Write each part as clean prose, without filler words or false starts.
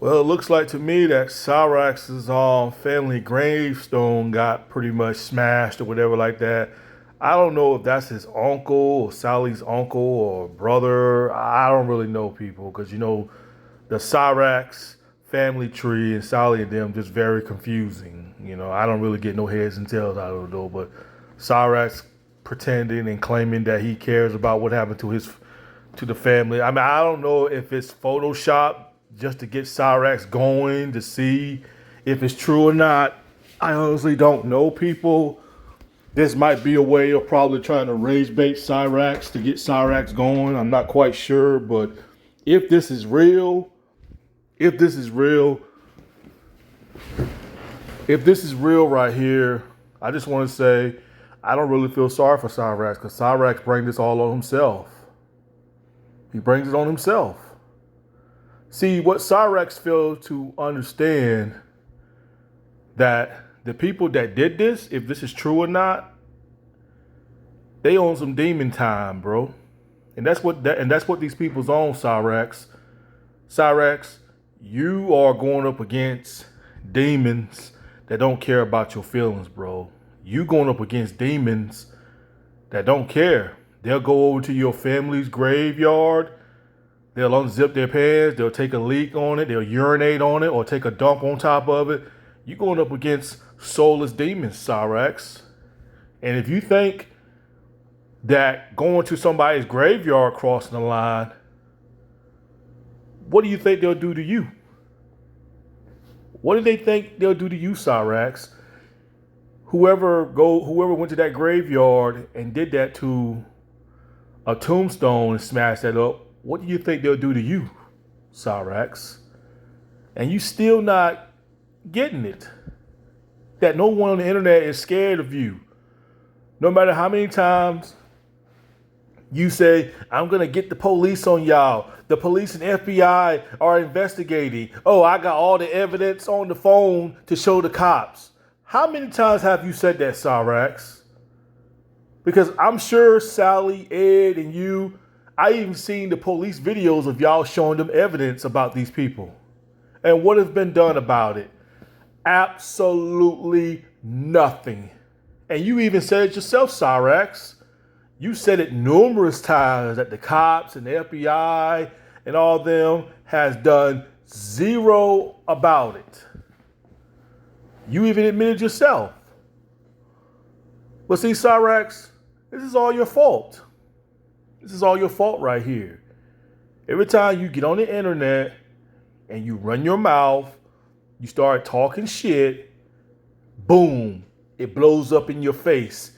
Well, it looks like to me that Cyrax's family gravestone got pretty much smashed or whatever like that. I don't know if that's his uncle or Sally's uncle or brother. I don't really know people because the Cyrax family tree and Sally and them just very confusing. I don't really get no heads and tails out of it though. But Cyrax pretending and claiming that he cares about what happened to the family. I mean, I don't know if it's Photoshop just to get Cyrax going to see if it's true or not. I honestly don't know, people. This might be a way of probably trying to rage bait Cyrax to get Cyrax going. I'm not quite sure, but if this is real, if this is real, if this is real right here, I just want to say I don't really feel sorry for Cyrax because Cyrax brings this all on himself. He brings it on himself. See, what Cyrax failed to understand that the people that did this, if this is true or not, they own some demon time, bro. And that's what these people's own, Cyrax. Cyrax, you are going up against demons that don't care about your feelings, bro. You going up against demons that don't care. They'll go over to your family's graveyard. They'll unzip their pants. They'll take a leak on it. They'll urinate on it or take a dump on top of it. You're going up against soulless demons, Cyrax. And if you think that going to somebody's graveyard crossing the line, what do you think they'll do to you? What do they think they'll do to you, Cyrax? Whoever went to that graveyard and did that to a tombstone and smashed that up, what do you think they'll do to you, Cyrax? And you still not getting it. That no one on the internet is scared of you. No matter how many times you say, I'm going to get the police on y'all. The police and FBI are investigating. Oh, I got all the evidence on the phone to show the cops. How many times have you said that, Cyrax? Because I'm sure Sally, Ed, and you, I even seen the police videos of y'all showing them evidence about these people. And what has been done about it? Absolutely nothing. And you even said it yourself, Cyrax. You said it numerous times that the cops and the FBI and all them has done zero about it. You even admitted yourself. But see, Cyrax, this is all your fault. This is all your fault right here. Every time you get on the internet and you run your mouth, you start talking shit, boom, it blows up in your face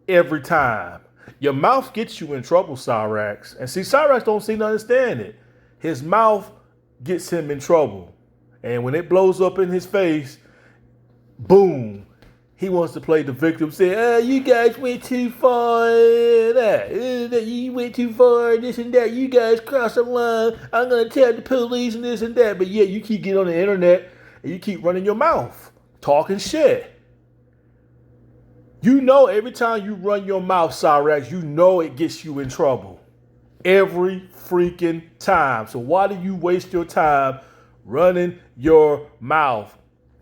every time. Your mouth gets you in trouble, Cyrax. And see, Cyrax don't seem to understand it. His mouth gets him in trouble. And when it blows up in his face, boom, he wants to play the victim, say, oh, you guys went too far, you went too far, this and that, you guys crossed the line, I'm going to tell the police and this and that. But yeah, you keep getting on the internet and you keep running your mouth, talking shit. You know every time you run your mouth, Cyrax, you know it gets you in trouble. Every freaking time. So why do you waste your time running your mouth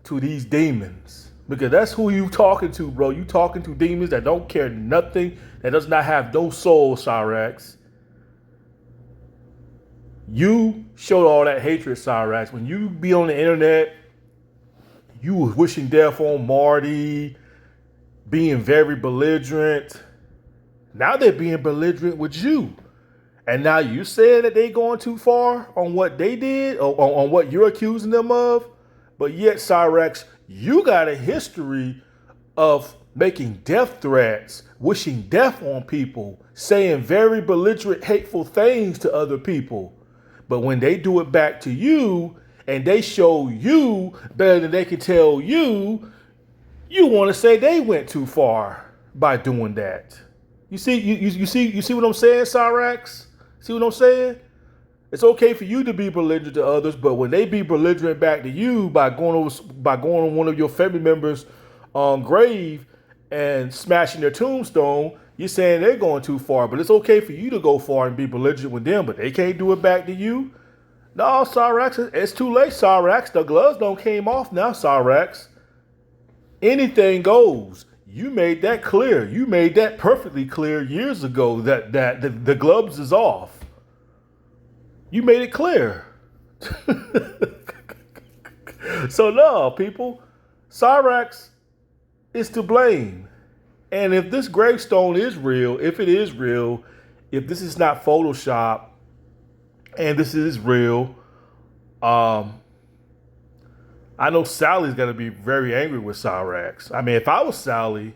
to these demons? Because that's who you talking to, bro. You talking to demons that don't care nothing, that does not have no soul, Cyrax. You showed all that hatred, Cyrax. When you be on the internet, you was wishing death on Marty, being very belligerent. Now they're being belligerent with you. And now you saying that they going too far on what they did, or on what you're accusing them of. But yet, Cyrax, you got a history of making death threats, wishing death on people, saying very belligerent, hateful things to other people. But when they do it back to you and they show you better than they can tell you, you want to say they went too far by doing that. You see what I'm saying, Cyrax? See what I'm saying? It's okay for you to be belligerent to others, but when they be belligerent back to you by going on one of your family members' grave and smashing their tombstone, you're saying they're going too far. But it's okay for you to go far and be belligerent with them, but they can't do it back to you. No, Cyraxx, it's too late, Cyraxx. The gloves don't came off now, Cyraxx. Anything goes. You made that clear. You made that perfectly clear years ago that the gloves is off. You made it clear. So no, people, Cyraxx is to blame. And if this gravestone is real, if it is real, if this is not Photoshop, and this is real, I know Sally's gonna be very angry with Cyraxx. I mean, if I was Sally,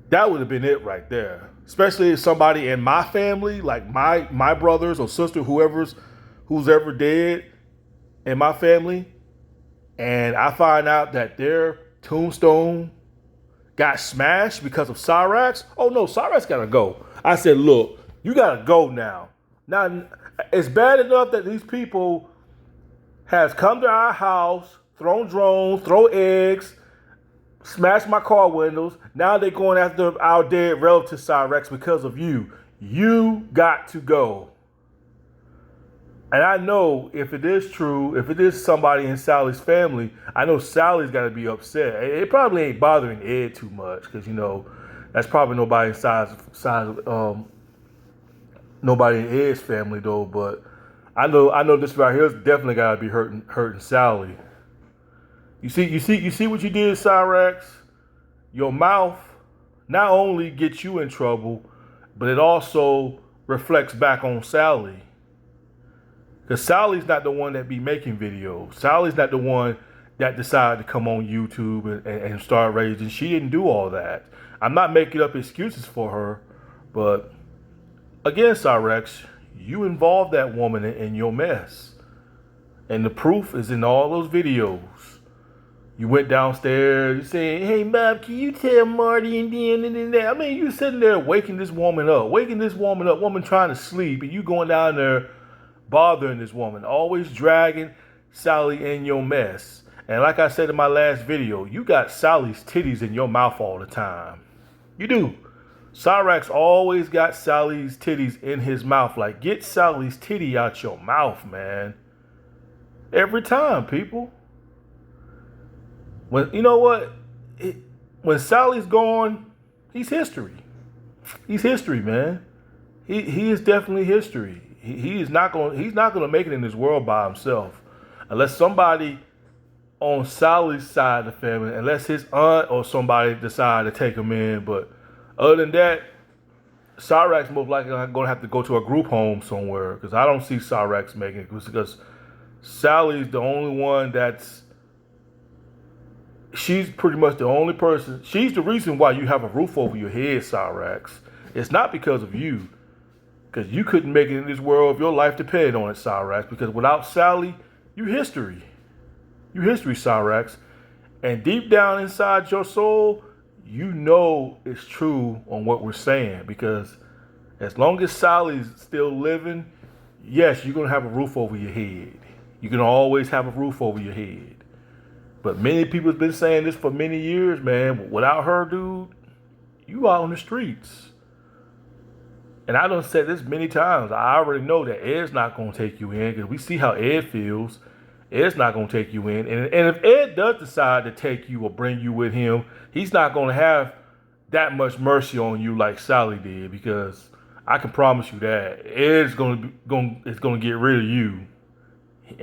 that would have been it right there. Especially if somebody in my family, like my brothers or sister, who's ever dead in my family, and I find out that their tombstone got smashed because of Cyraxx. Oh no, Cyraxx gotta go. I said, look, you gotta go now. Now it's bad enough that these people has come to our house, thrown drones, throw eggs, smashed my car windows. Now they're going after our dead relative Cyraxx because of you. You got to go. And I know if it is true, if it is somebody in Sally's family, I know Sally's got to be upset. It probably ain't bothering Ed too much because, you know, that's probably nobody inside nobody in Ed's family though. But I know this right here is definitely got to be hurting Sally. You see what you did, Cyraxx? Your mouth not only gets you in trouble, but it also reflects back on Sally. Because Sally's not the one that be making videos. Sally's not the one that decided to come on YouTube and start raging. She didn't do all that. I'm not making up excuses for her, but again, Cyraxx, you involved that woman in your mess. And the proof is in all those videos. You went downstairs, you saying, hey, Bob, can you tell Marty and that? I mean, you sitting there waking this woman up, woman trying to sleep, and you going down there bothering this woman, always dragging Sally in your mess. And like I said in my last video, you got Sally's titties in your mouth all the time. You do. Cyraxx always got Sally's titties in his mouth. Like, get Sally's titty out your mouth, man. Every time, people. When you know what? When Sally's gone, he's history. He's history, man. He is definitely history. He's not gonna make it in this world by himself. Unless somebody on Sally's side of the family, unless his aunt or somebody decide to take him in. But other than that, Cyraxx most likely gonna have to go to a group home somewhere, because I don't see Cyraxx making it, because Sally's the only one she's pretty much the only person. She's the reason why you have a roof over your head, Cyraxx. It's not because of you. Because you couldn't make it in this world if your life depended on it, Cyraxx. Because without Sally, you history. You history, Cyraxx. And deep down inside your soul, you know it's true on what we're saying. Because as long as Sally's still living, yes, you're going to have a roof over your head. You can always have a roof over your head. But many people have been saying this for many years, man. Without her, dude, you out on the streets. And I done said this many times. I already know that Ed's not going to take you in, because we see how Ed feels. Ed's not going to take you in. And if Ed does decide to take you or bring you with him, he's not going to have that much mercy on you like Sally did, because I can promise you that Ed's going to get rid of you.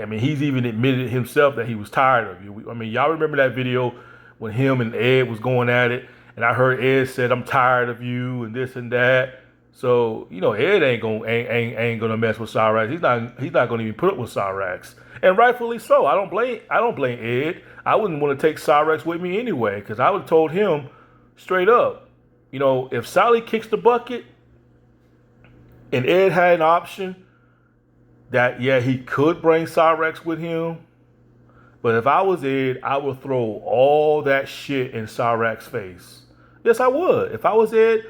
I mean, he's even admitted himself that he was tired of you. I mean, y'all remember that video when him and Ed was going at it, and I heard Ed said, "I'm tired of you," and this and that. So, you know, Ed ain't gonna mess with Cyraxx. He's not gonna even put up with Cyraxx. And rightfully so. I don't blame Ed. I wouldn't want to take Cyraxx with me anyway, because I would have told him straight up, you know, if Sally kicks the bucket and Ed had an option that, yeah, he could bring Cyraxx with him. But if I was Ed, I would throw all that shit in Cyraxx's face. Yes, I would. If I was Ed,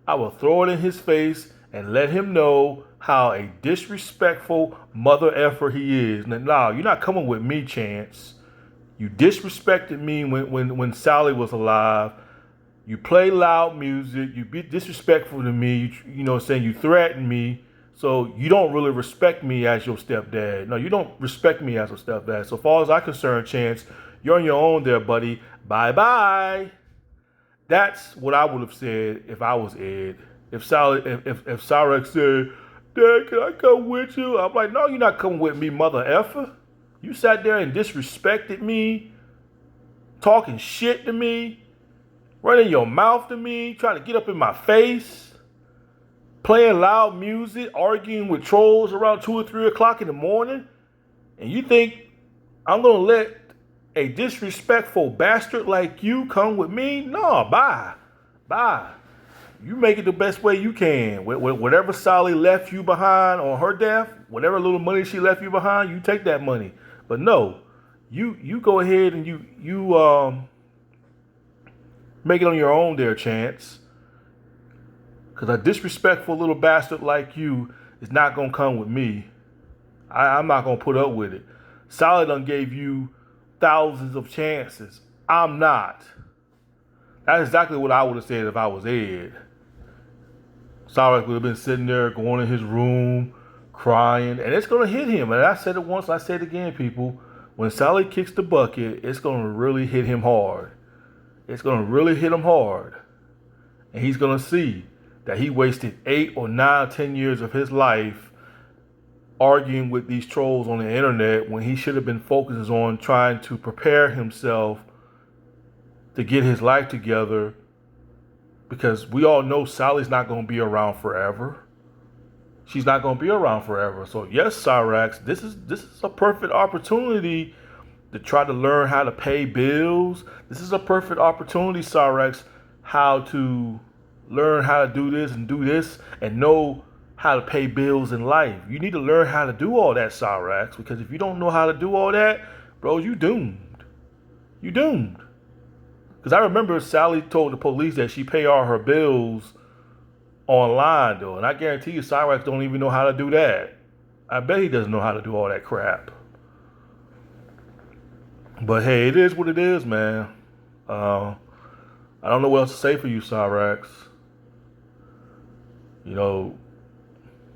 I would throw it in his face and let him know how a disrespectful mother effer he is. Now, you're not coming with me, Chance. You disrespected me when Sally was alive. You play loud music. You be disrespectful to me. You know, saying you threatened me. So you don't really respect me as your stepdad. No, you don't respect me as a stepdad. So far as I'm concerned, Chance, you're on your own there, buddy. Bye-bye. That's what I would have said if I was Ed. If Cyrax said, Dad, can I come with you? I'm like, no, you're not coming with me, mother effer. You sat there and disrespected me, talking shit to me, running your mouth to me, trying to get up in my face, playing loud music, arguing with trolls around 2 or 3 o'clock in the morning. And you think I'm going to let a disrespectful bastard like you come with me? No, bye. Bye. You make it the best way you can. Whatever Sally left you behind on her death, whatever little money she left you behind, you take that money. But no, you go ahead and you make it on your own there, Chance. Because a disrespectful little bastard like you is not going to come with me. I'm not going to put up with it. Sally done gave you thousands of chances. I'm not. That's exactly what I would have said if I was Ed. Cyrax would have been sitting there, going in his room, crying, and it's going to hit him. And I said it once, I said it again, people. When Sally kicks the bucket, it's going to really hit him hard. It's going to really hit him hard. And he's going to see that he wasted 8 or 9 or 10 years of his life arguing with these trolls on the internet when he should have been focused on trying to prepare himself to get his life together, because we all know Sally's not going to be around forever. She's not going to be around forever. So yes, Cyrax, this is a perfect opportunity to try to learn how to pay bills. This is a perfect opportunity, Cyrax, how to learn how to do this and know how to pay bills in life. You need to learn how to do all that, Cyrax, because if you don't know how to do all that, bro, you doomed. You doomed. Because I remember Sally told the police that she pay all her bills online, though. And I guarantee you Cyrax don't even know how to do that. I bet he doesn't know how to do all that crap. But hey, it is what it is, man. I don't know what else to say for you, Cyrax. You know,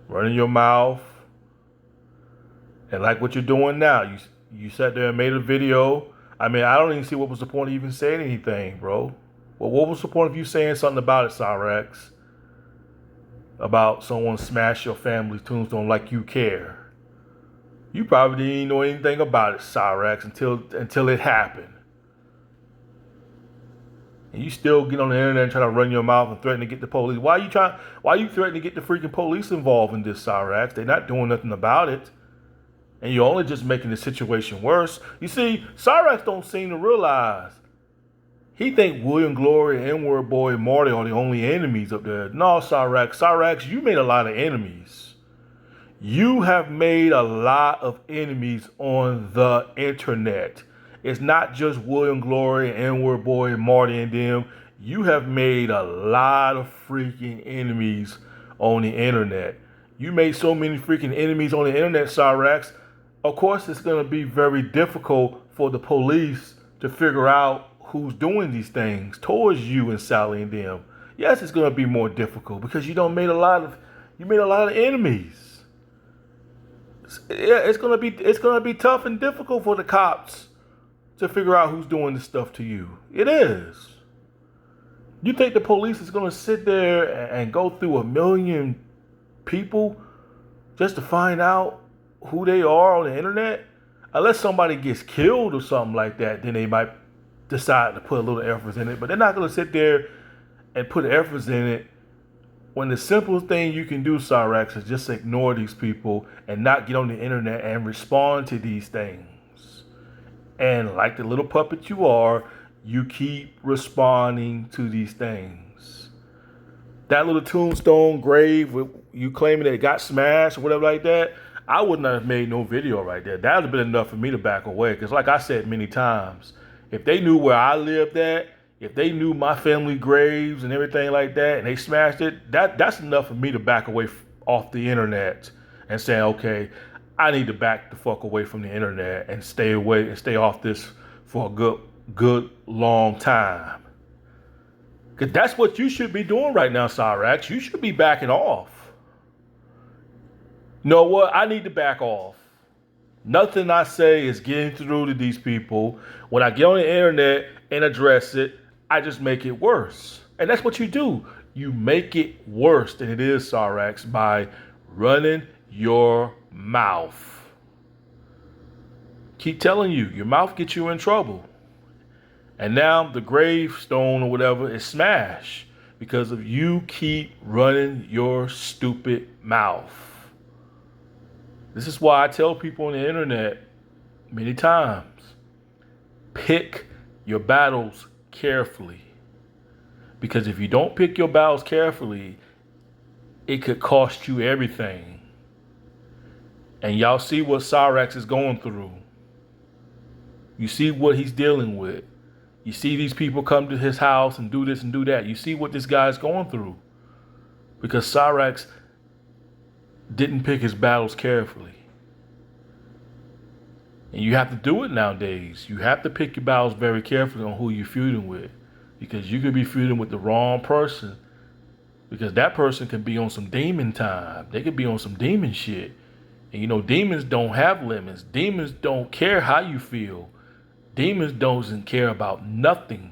running your mouth. And like what you're doing now, you sat there and made a video. I mean, I don't even see what was the point of even saying anything, bro. Well, what was the point of you saying something about it, Cyrax? About someone smash your family's tombstone like you care. You probably didn't even know anything about it, Cyrax, until it happened. And you still get on the internet and try to run your mouth and threaten to get the police. Why are you threatening to get the freaking police involved in this, Cyrax? They're not doing nothing about it. And you're only just making the situation worse. You see, Cyrax don't seem to realize. He think William Glory and N-Word Boy Marty are the only enemies up there. No, Cyrax, you made a lot of enemies. You have made a lot of enemies on the internet. It's not just William Glory and N-Word Boy and Marty and them. You have made a lot of freaking enemies on the internet. You made so many freaking enemies on the internet, Cyrax. Of course, it's going to be very difficult for the police to figure out who's doing these things towards you and Sally and them. Yes, it's going to be more difficult because you made a lot of enemies. It's going to be tough and difficult for the cops to figure out who's doing this stuff to you. It is. You think the police is going to sit there and go through 1 million people just to find out who they are on the internet? Unless somebody gets killed or something like that, then they might decide to put a little effort in it. But they're not going to sit there and put efforts in it when the simplest thing you can do, Cyrax, is just ignore these people and not get on the internet and respond to these things. And like the little puppet you are, you keep responding to these things. That little tombstone grave, with you claiming that it got smashed or whatever like that, I would not have made no video right there. That would have been enough for me to back away. Because like I said many times, if they knew where I lived at, if they knew my family graves and everything like that, and they smashed it, that's enough for me to back away off the internet and say, okay, I need to back the fuck away from the internet and stay away and stay off this for a good long time. Because that's what you should be doing right now, Cyrax. You should be backing off. know what? I need to back off. Nothing I say is getting through to these people. When I get on the internet and address it, I just make it worse. And that's what you do. You make it worse than it is, Cyraxx, by running your mouth. Keep telling you, your mouth gets you in trouble. And now the gravestone or whatever is smashed because of you keep running your stupid mouth. This is why I tell people on the internet many times, pick your battles carefully. Because if you don't pick your battles carefully, it could cost you everything. And y'all see what Cyraxx is going through. You see what he's dealing with. You see these people come to his house and do this and do that. You see what this guy's going through. Because Cyraxx didn't pick his battles carefully. And you have to do it nowadays. You have to pick your battles very carefully on who you're feuding with. Because you could be feuding with the wrong person. Because that person could be on some demon time. They could be on some demon shit. And you know, demons don't have limits. Demons don't care how you feel. Demons doesn't care about nothing.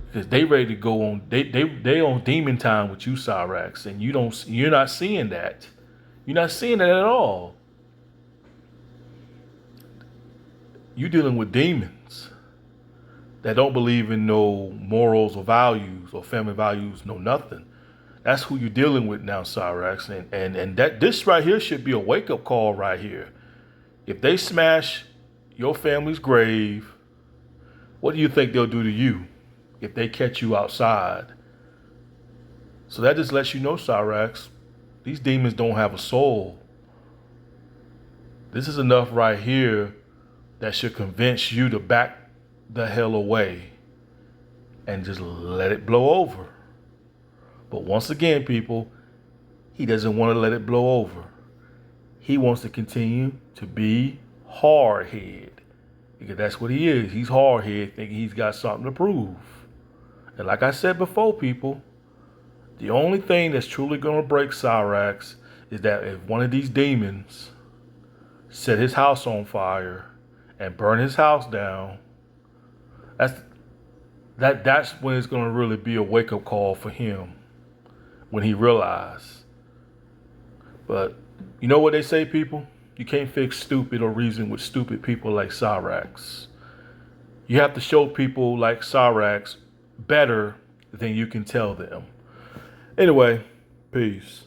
Because they ready to go on, they on demon time with you, Cyraxx, and you're not seeing that. You're not seeing that at all. You're dealing with demons that don't believe in no morals or values or family values, no nothing. That's who you're dealing with now, Cyraxx, and that this right here should be a wake up call right here. If they smash your family's grave, what do you think they'll do to you if they catch you outside? So that just lets you know, Cyraxx, these demons don't have a soul. This is enough right here that should convince you to back the hell away and just let it blow over. But once again, people, he doesn't want to let it blow over. He wants to continue to be hard-headed. Because that's what he is. He's hard-headed, thinking he's got something to prove. And like I said before, people, the only thing that's truly going to break Cyraxx is that if one of these demons set his house on fire and burn his house down, that's when it's going to really be a wake-up call for him, when he realizes. But you know what they say, people? You can't fix stupid or reason with stupid people like Cyraxx. You have to show people like Cyraxx better than you can tell them. Anyway, peace.